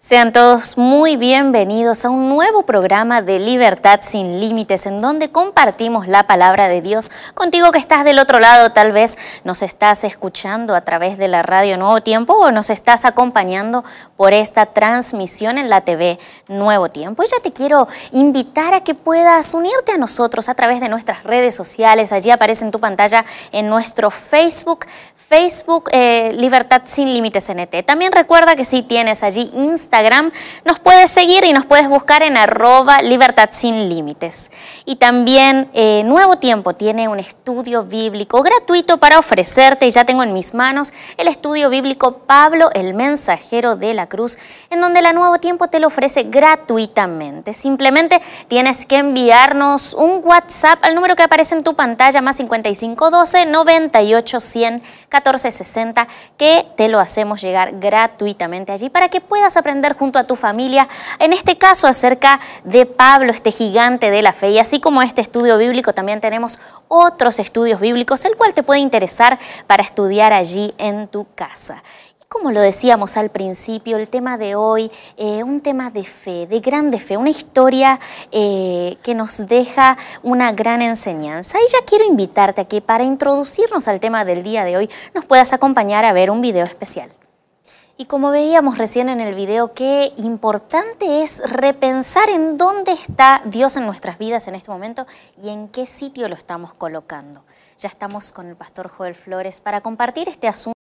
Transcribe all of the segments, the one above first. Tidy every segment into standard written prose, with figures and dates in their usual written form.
Sean todos muy bienvenidos a un nuevo programa de Libertad Sin Límites, en donde compartimos la palabra de Dios contigo que estás del otro lado. Tal vez nos estás escuchando a través de la radio Nuevo Tiempo o nos estás acompañando por esta transmisión en la TV Nuevo Tiempo. Y ya te quiero invitar a que puedas unirte a nosotros a través de nuestras redes sociales. Allí aparece en tu pantalla en nuestro Facebook Libertad Sin Límites NT. También recuerda que si tienes allí Instagram, nos puedes seguir y nos puedes buscar en @Libertad Sin Límites. Y también Nuevo Tiempo tiene un estudio bíblico gratuito para ofrecerte, y ya tengo en mis manos el estudio bíblico Pablo, el mensajero de la cruz, en donde la Nuevo Tiempo te lo ofrece gratuitamente. Simplemente tienes que enviarnos un WhatsApp al número que aparece en tu pantalla, más 5512 98 100 1460, que te lo hacemos llegar gratuitamente allí para que puedas aprender junto a tu familia, en este caso acerca de Pablo, este gigante de la fe. Y así como este estudio bíblico, también tenemos otros estudios bíblicos, el cual te puede interesar para estudiar allí en tu casa. Como lo decíamos al principio, el tema de hoy, un tema de fe, de grande fe, una historia que nos deja una gran enseñanza. Y ya quiero invitarte a que para introducirnos al tema del día de hoy nos puedas acompañar a ver un video especial. Y como veíamos recién en el video, qué importante es repensar en dónde está Dios en nuestras vidas en este momento y en qué sitio lo estamos colocando. Ya estamos con el pastor Joel Flores para compartir este asunto.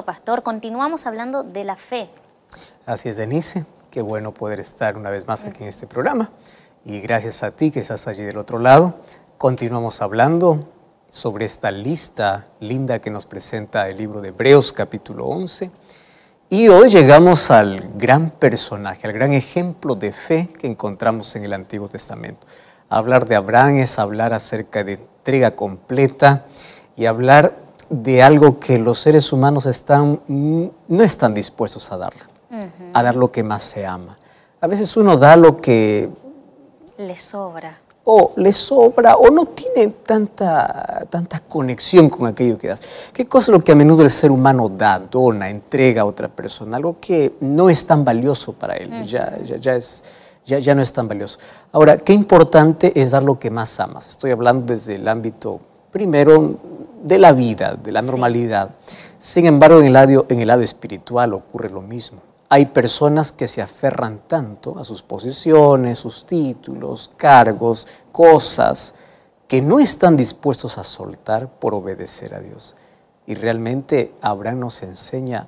Pastor, continuamos hablando de la fe. Así es, Denise, qué bueno poder estar una vez más aquí en este programa, y gracias a ti que estás allí del otro lado. Continuamos hablando sobre esta lista linda que nos presenta el libro de Hebreos capítulo 11, y hoy llegamos al gran personaje, al gran ejemplo de fe que encontramos en el Antiguo Testamento. Hablar de Abraham es hablar acerca de entrega completa y hablar de algo que los seres humanos no están dispuestos a darlo, a dar lo que más se ama. A veces uno da lo que le sobra. O no tiene tanta conexión con aquello que das. ¿Qué cosa es lo que a menudo el ser humano da, dona, entrega a otra persona? Algo que no es tan valioso para él, ya no es tan valioso. Ahora, qué importante es dar lo que más amas. Estoy hablando desde el ámbito, primero, de la vida, de la normalidad. Sí. Sin embargo, en el lado espiritual ocurre lo mismo. Hay personas que se aferran tanto a sus posiciones, sus títulos, cargos, cosas, que no están dispuestos a soltar por obedecer a Dios. Y realmente Abraham nos enseña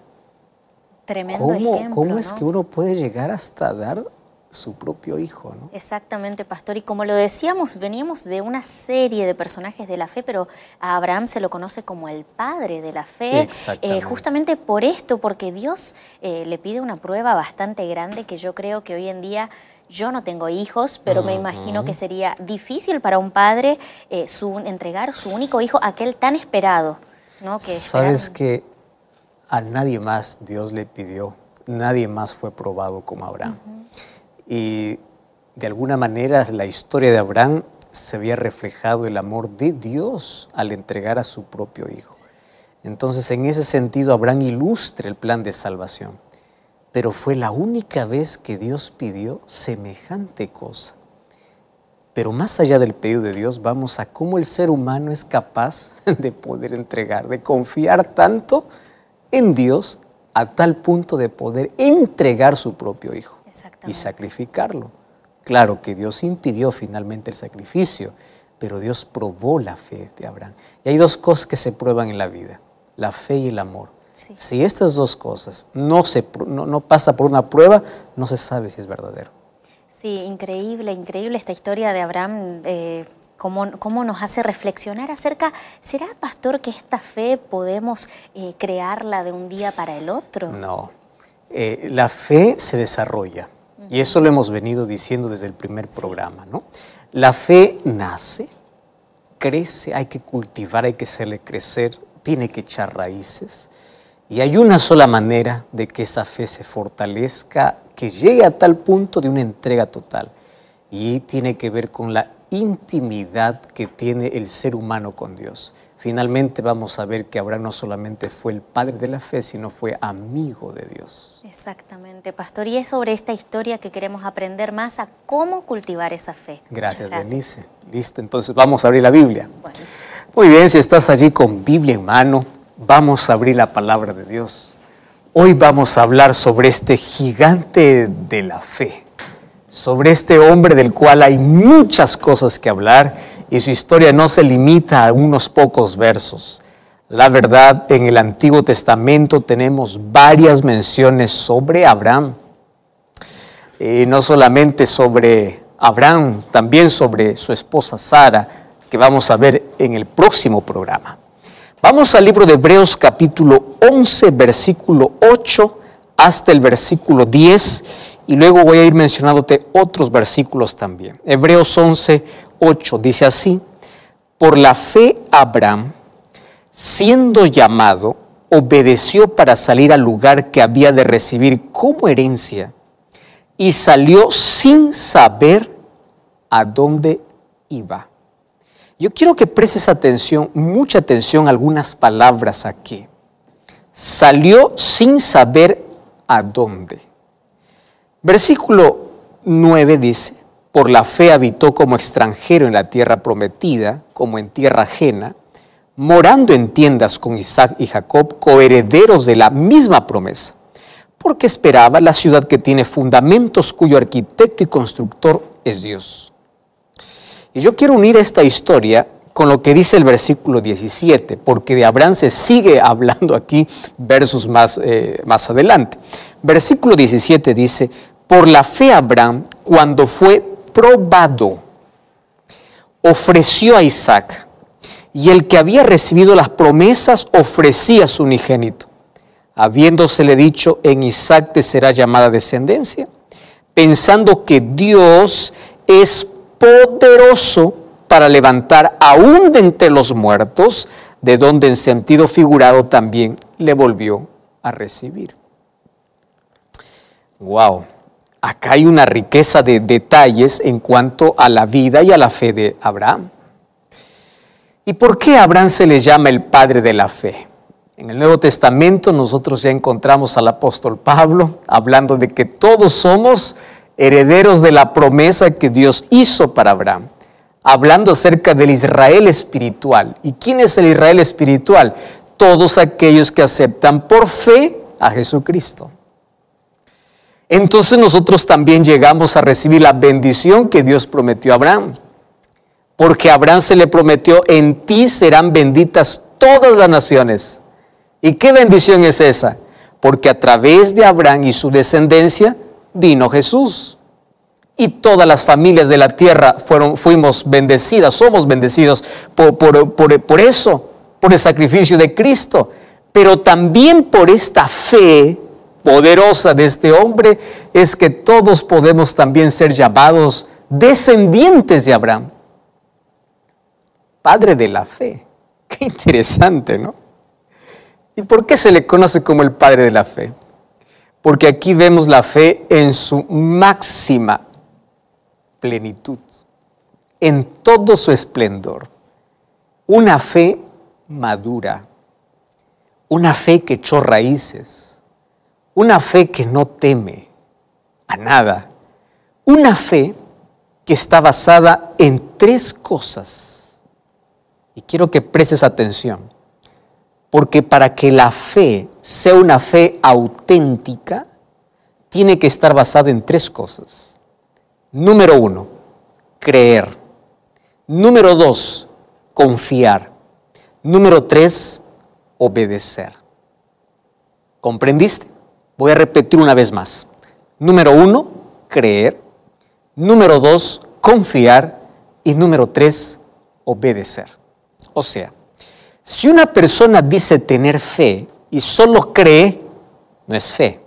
cómo es que uno puede llegar hasta dar su propio hijo, ¿no? Exactamente, pastor. Y como lo decíamos, veníamos de una serie de personajes de la fe, pero a Abraham se lo conoce como el padre de la fe. Justamente por esto, porque Dios le pide una prueba bastante grande, que yo creo que hoy en día, yo no tengo hijos, pero me imagino que sería difícil para un padre entregar su único hijo, aquel tan esperado, ¿no? Sabes que a nadie más Dios le pidió, nadie más fue probado como Abraham. Y de alguna manera la historia de Abraham se había reflejado el amor de Dios al entregar a su propio hijo. Entonces, en ese sentido, Abraham ilustra el plan de salvación. Pero fue la única vez que Dios pidió semejante cosa. Pero más allá del pedido de Dios, vamos a cómo el ser humano es capaz de poder entregar, de confiar tanto en Dios a tal punto de poder entregar su propio hijo y sacrificarlo. Claro que Dios impidió finalmente el sacrificio, pero Dios probó la fe de Abraham. Y hay dos cosas que se prueban en la vida, la fe y el amor. Sí. Si estas dos cosas no pasa por una prueba, no se sabe si es verdadero. Sí, increíble, increíble esta historia de Abraham, cómo nos hace reflexionar acerca, ¿será, pastor, que esta fe podemos crearla de un día para el otro? No, la fe se desarrolla, y eso lo hemos venido diciendo desde el primer programa, ¿no? La fe nace, crece, hay que cultivar, hay que hacerle crecer, tiene que echar raíces, y hay una sola manera de que esa fe se fortalezca, que llegue a tal punto de una entrega total, y tiene que ver con la intimidad que tiene el ser humano con Dios. Finalmente vamos a ver que Abraham no solamente fue el padre de la fe, sino fue amigo de Dios. Exactamente, pastor. Y es sobre esta historia que queremos aprender más a cómo cultivar esa fe. Gracias, Denise. Listo, entonces vamos a abrir la Biblia. Bueno. Muy bien, si estás allí con Biblia en mano, vamos a abrir la palabra de Dios. Hoy vamos a hablar sobre este gigante de la fe, sobre este hombre del cual hay muchas cosas que hablar y su historia no se limita a unos pocos versos. La verdad, en el Antiguo Testamento tenemos varias menciones sobre Abraham. No solamente sobre Abraham, también sobre su esposa Sara, que vamos a ver en el próximo programa. Vamos al libro de Hebreos capítulo 11, versículo 8 hasta el versículo 10, y luego voy a ir mencionándote otros versículos también. Hebreos 11, 8 dice así: por la fe Abraham, siendo llamado, obedeció para salir al lugar que había de recibir como herencia, y salió sin saber a dónde iba. Yo quiero que prestes atención, mucha atención a algunas palabras aquí. Salió sin saber a dónde. Versículo 9 dice: por la fe habitó como extranjero en la tierra prometida, como en tierra ajena, morando en tiendas con Isaac y Jacob, coherederos de la misma promesa, porque esperaba la ciudad que tiene fundamentos, cuyo arquitecto y constructor es Dios. Y yo quiero unir esta historia con lo que dice el versículo 17, porque de Abraham se sigue hablando aquí versos más adelante. Versículo 17 dice: por la fe Abraham, cuando fue probado, ofreció a Isaac, y el que había recibido las promesas ofrecía a su unigénito, habiéndosele dicho: en Isaac te será llamada descendencia, pensando que Dios es poderoso para levantar aún de entre los muertos, de donde en sentido figurado también le volvió a recibir. Wow, acá hay una riqueza de detalles en cuanto a la vida y a la fe de Abraham. ¿Y por qué a Abraham se le llama el padre de la fe? En el Nuevo Testamento nosotros ya encontramos al apóstol Pablo hablando de que todos somos herederos de la promesa que Dios hizo para Abraham, hablando acerca del Israel espiritual. ¿Y quién es el Israel espiritual? Todos aquellos que aceptan por fe a Jesucristo. Entonces nosotros también llegamos a recibir la bendición que Dios prometió a Abraham, porque a Abraham se le prometió: en ti serán benditas todas las naciones. ¿Y qué bendición es esa? Porque a través de Abraham y su descendencia vino Jesús. Y todas las familias de la tierra fuimos bendecidas, somos bendecidos por eso, por el sacrificio de Cristo. Pero también por esta fe poderosa de este hombre es que todos podemos también ser llamados descendientes de Abraham. Padre de la fe. Qué interesante, ¿no? ¿Y por qué se le conoce como el padre de la fe? Porque aquí vemos la fe en su máxima plenitud, en todo su esplendor. Una fe madura, una fe que echó raíces, una fe que no teme a nada, una fe que está basada en tres cosas. Y quiero que prestes atención. Porque para que la fe sea una fe auténtica, tiene que estar basada en 3 cosas. Número 1, creer. Número 2, confiar. Número 3, obedecer. ¿Comprendiste? Voy a repetir una vez más. Número 1, creer. Número 2, confiar. Y número 3, obedecer. O sea, si una persona dice tener fe y solo cree, no es fe.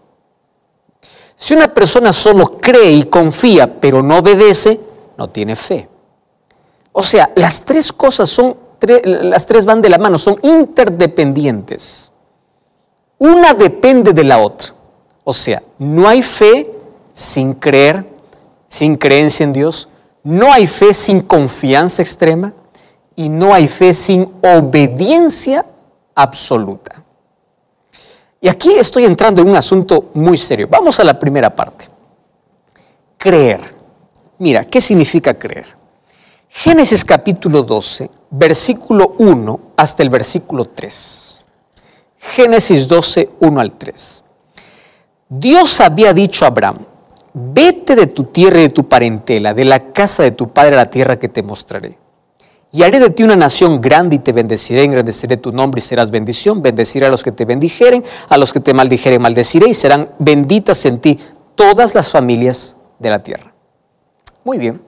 Si una persona solo cree y confía, pero no obedece, no tiene fe. O sea, las 3 cosas las 3 van de la mano, son interdependientes. Una depende de la otra. O sea, no hay fe sin creer, sin creencia en Dios. No hay fe sin confianza extrema. Y no hay fe sin obediencia absoluta. Y aquí estoy entrando en un asunto muy serio. Vamos a la primera parte. Creer. Mira, ¿qué significa creer? Génesis capítulo 12, versículo 1 hasta el versículo 3. Génesis 12, 1 al 3. Dios había dicho a Abraham: vete de tu tierra y de tu parentela, de la casa de tu padre a la tierra que te mostraré. Y haré de ti una nación grande y te bendeciré, engrandeceré tu nombre y serás bendición. Bendeciré a los que te bendijeren, a los que te maldijeren maldeciré, y serán benditas en ti todas las familias de la tierra. Muy bien.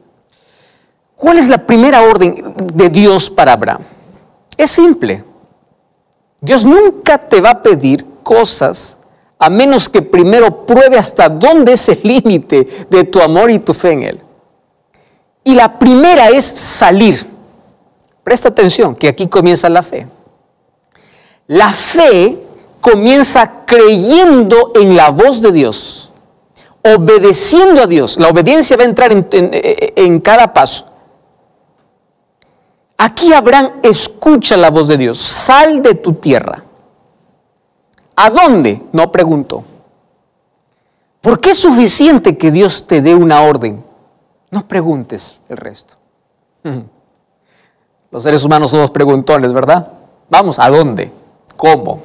¿Cuál es la primera orden de Dios para Abraham? Es simple. Dios nunca te va a pedir cosas a menos que primero pruebe hasta dónde es el límite de tu amor y tu fe en Él. Y la primera es salir. Presta atención, que aquí comienza la fe. La fe comienza creyendo en la voz de Dios, obedeciendo a Dios. La obediencia va a entrar en cada paso. Aquí Abraham escucha la voz de Dios. Sal de tu tierra. ¿A dónde? No preguntó. ¿Por qué es suficiente que Dios te dé una orden? No preguntes el resto. Los seres humanos somos preguntones, ¿verdad? Vamos, ¿a dónde? ¿Cómo?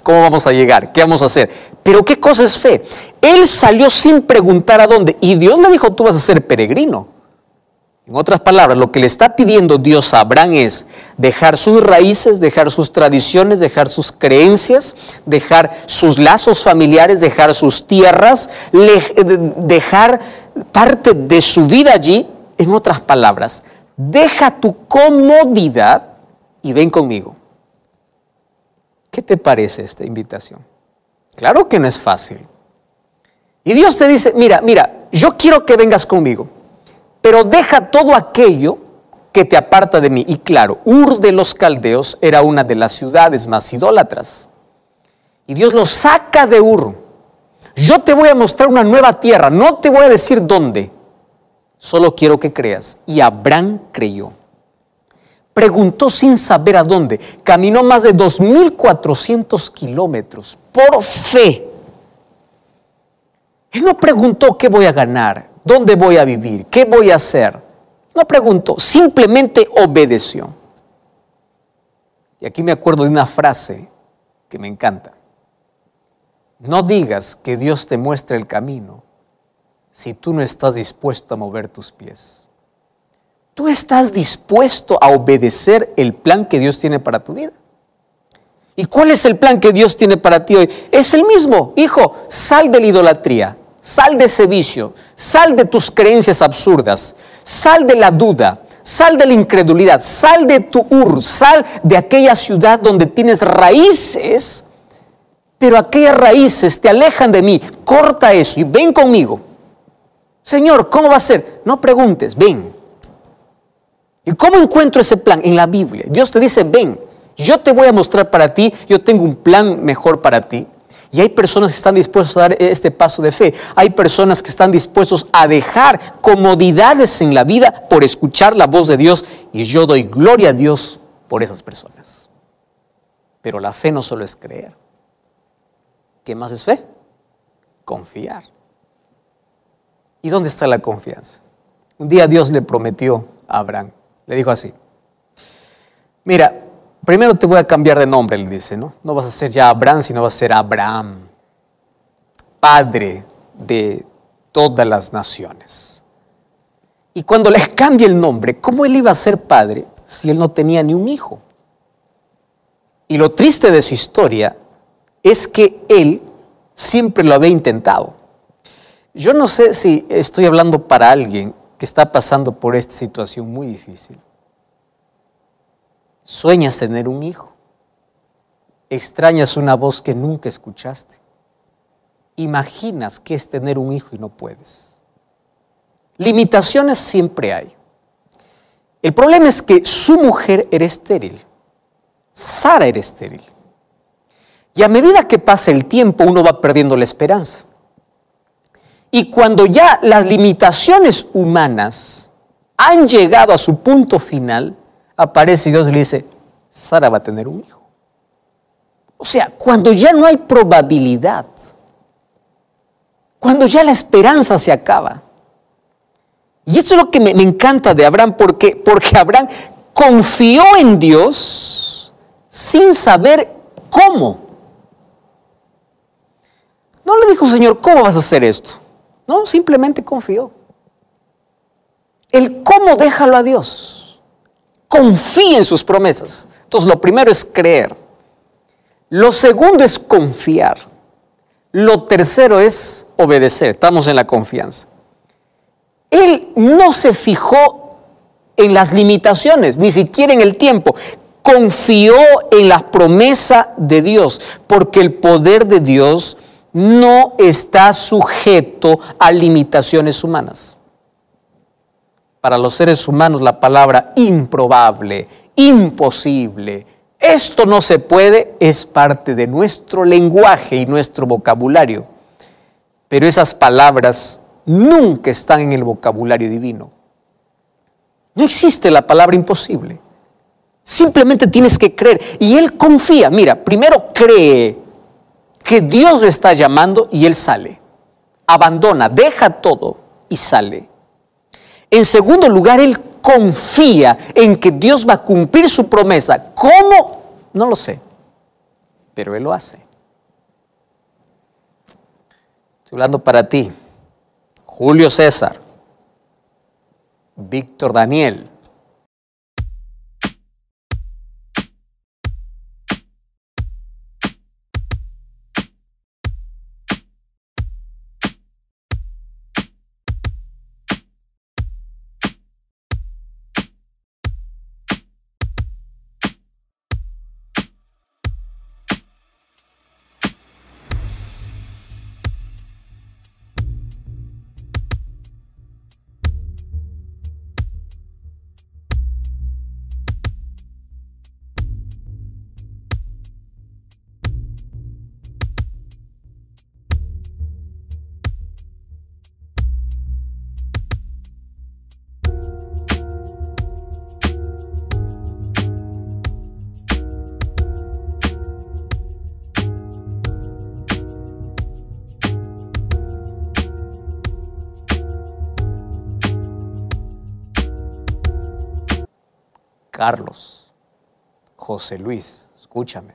¿Cómo vamos a llegar? ¿Qué vamos a hacer? Pero ¿qué cosa es fe? Él salió sin preguntar a dónde. Y Dios le dijo: tú vas a ser peregrino. En otras palabras, lo que le está pidiendo Dios a Abraham es dejar sus raíces, dejar sus tradiciones, dejar sus creencias, dejar sus lazos familiares, dejar sus tierras, dejar parte de su vida allí. En otras palabras, deja tu comodidad y ven conmigo. ¿Qué te parece esta invitación? Claro que no es fácil. Y Dios te dice: mira, yo quiero que vengas conmigo, pero deja todo aquello que te aparta de mí. Y claro, Ur de los Caldeos era una de las ciudades más idólatras. Y Dios lo saca de Ur. Yo te voy a mostrar una nueva tierra, no te voy a decir dónde. Solo quiero que creas. Y Abraham creyó. Preguntó sin saber a dónde. Caminó más de 2.400 kilómetros por fe. Él no preguntó qué voy a ganar, dónde voy a vivir, qué voy a hacer. No preguntó, simplemente obedeció. Y aquí me acuerdo de una frase que me encanta. No digas que Dios te muestra el camino si tú no estás dispuesto a mover tus pies. ¿Tú estás dispuesto a obedecer el plan que Dios tiene para tu vida? ¿Y cuál es el plan que Dios tiene para ti hoy? Es el mismo. Hijo, sal de la idolatría, sal de ese vicio, sal de tus creencias absurdas, sal de la duda, sal de la incredulidad, sal de tu Ur, sal de aquella ciudad donde tienes raíces, pero aquellas raíces te alejan de mí. Corta eso y ven conmigo. Señor, ¿cómo va a ser? No preguntes, ven. ¿Y cómo encuentro ese plan? En la Biblia. Dios te dice: ven, yo te voy a mostrar para ti, yo tengo un plan mejor para ti. Y hay personas que están dispuestos a dar este paso de fe. Hay personas que están dispuestos a dejar comodidades en la vida por escuchar la voz de Dios. Y yo doy gloria a Dios por esas personas. Pero la fe no solo es creer. ¿Qué más es fe? Confiar. ¿Y dónde está la confianza? Un día Dios le prometió a Abraham. Le dijo así: mira, primero te voy a cambiar de nombre, le dice, ¿no? No vas a ser ya Abraham, sino vas a ser Abraham, padre de todas las naciones. Y cuando le cambia el nombre, ¿cómo él iba a ser padre si él no tenía ni un hijo? Y lo triste de su historia es que él siempre lo había intentado. Yo no sé si estoy hablando para alguien que está pasando por esta situación muy difícil. Sueñas tener un hijo. Extrañas una voz que nunca escuchaste. Imaginas qué es tener un hijo y no puedes. Limitaciones siempre hay. El problema es que su mujer era estéril. Sara era estéril. Y a medida que pasa el tiempo, uno va perdiendo la esperanza. Y cuando ya las limitaciones humanas han llegado a su punto final, aparece Dios y le dice, Sara va a tener un hijo. O sea, cuando ya no hay probabilidad, cuando ya la esperanza se acaba. Y eso es lo que me encanta de Abraham, porque Abraham confió en Dios sin saber cómo. No le dijo, Señor, ¿cómo vas a hacer esto? No, simplemente confió. El cómo déjalo a Dios. Confía en sus promesas. Entonces, lo primero es creer. Lo segundo es confiar. Lo tercero es obedecer. Estamos en la confianza. Él no se fijó en las limitaciones, ni siquiera en el tiempo. Confió en la promesa de Dios, porque el poder de Dios no está sujeto a limitaciones humanas. Para los seres humanos la palabra improbable, imposible, esto no se puede, es parte de nuestro lenguaje y nuestro vocabulario. Pero esas palabras nunca están en el vocabulario divino. No existe la palabra imposible. Simplemente tienes que creer. Y él confía. Mira, primero cree que Dios le está llamando y él sale. Abandona, deja todo y sale. En segundo lugar, él confía en que Dios va a cumplir su promesa. ¿Cómo? No lo sé, pero él lo hace. Estoy hablando para ti, Julio César, Víctor Daniel, Carlos, José Luis, escúchame.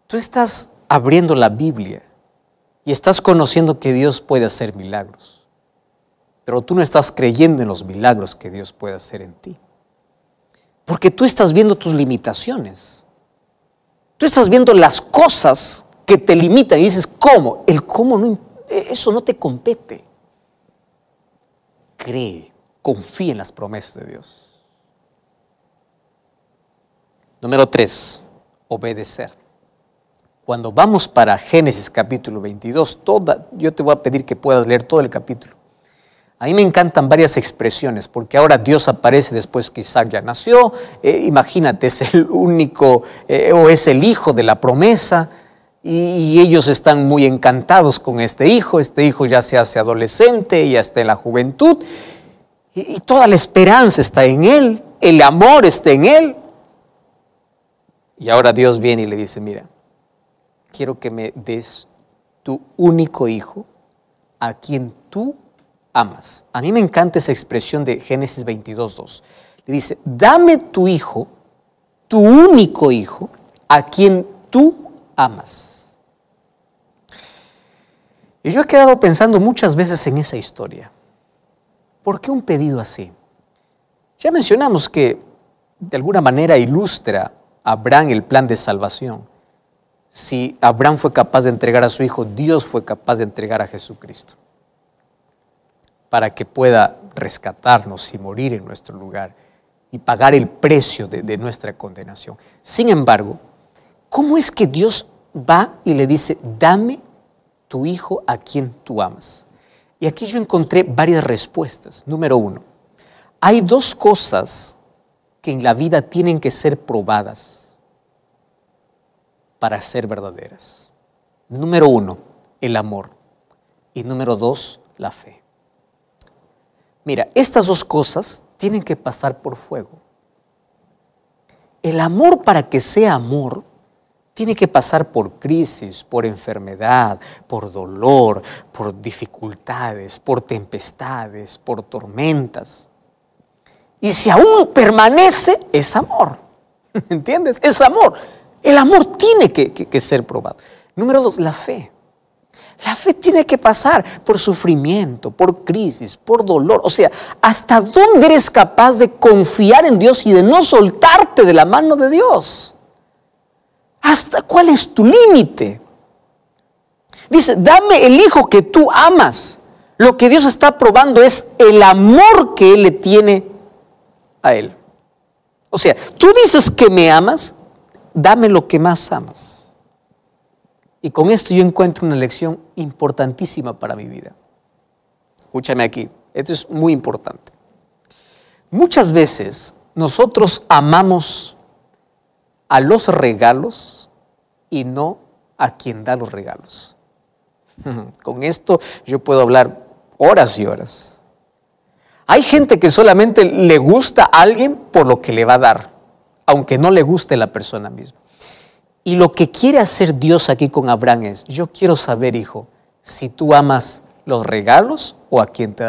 Tú estás abriendo la Biblia y estás conociendo que Dios puede hacer milagros, pero tú no estás creyendo en los milagros que Dios puede hacer en ti, porque tú estás viendo tus limitaciones. Tú estás viendo las cosas que te limitan y dices, ¿cómo? El cómo no, eso no te compete. Cree, confía en las promesas de Dios. Número 3, obedecer. Cuando vamos para Génesis capítulo 22, yo te voy a pedir que puedas leer todo el capítulo. A mí me encantan varias expresiones, porque ahora Dios aparece después que Isaac ya nació. Imagínate, es el único o es el hijo de la promesa, y ellos están muy encantados con este hijo. Este hijo ya se hace adolescente, ya está en la juventud, y toda la esperanza está en él, el amor está en él. Y ahora Dios viene y le dice, mira, quiero que me des tu único hijo a quien tú amas. A mí me encanta esa expresión de Génesis 22:2. Le dice, dame tu hijo tu único hijo, a quien tú amas. Y yo he quedado pensando muchas veces en esa historia. ¿Por qué un pedido así? Ya mencionamos que de alguna manera ilustra a Abraham el plan de salvación. Si Abraham fue capaz de entregar a su hijo, Dios fue capaz de entregar a Jesucristo para que pueda rescatarnos y morir en nuestro lugar y pagar el precio de nuestra condenación. Sin embargo, ¿cómo es que Dios va y le dice, dame tu hijo a quien tú amas? Y aquí yo encontré varias respuestas. Número 1, hay dos cosas que en la vida tienen que ser probadas para ser verdaderas. Número 1, el amor. Y número 2, la fe. Mira, estas dos cosas tienen que pasar por fuego. El amor, para que sea amor, tiene que pasar por crisis, por enfermedad, por dolor, por dificultades, por tempestades, por tormentas. Y si aún permanece, es amor. ¿Entiendes? Es amor. El amor tiene que ser probado. Número 2, la fe. La fe tiene que pasar por sufrimiento, por crisis, por dolor. O sea, ¿hasta dónde eres capaz de confiar en Dios y de no soltarte de la mano de Dios? ¿Hasta cuál es tu límite? Dice, dame el hijo que tú amas. Lo que Dios está probando es el amor que Él le tiene a Él. O sea, tú dices que me amas, dame lo que más amas. Y con esto yo encuentro una lección importantísima para mi vida. Escúchame aquí, esto es muy importante. Muchas veces nosotros amamos a los regalos y no a quien da los regalos. Con esto yo puedo hablar horas y horas. Hay gente que solamente le gusta a alguien por lo que le va a dar, aunque no le guste la persona misma. Y lo que quiere hacer Dios aquí con Abraham es, yo quiero saber, hijo, si tú amas los regalos o a quien te da los regalos.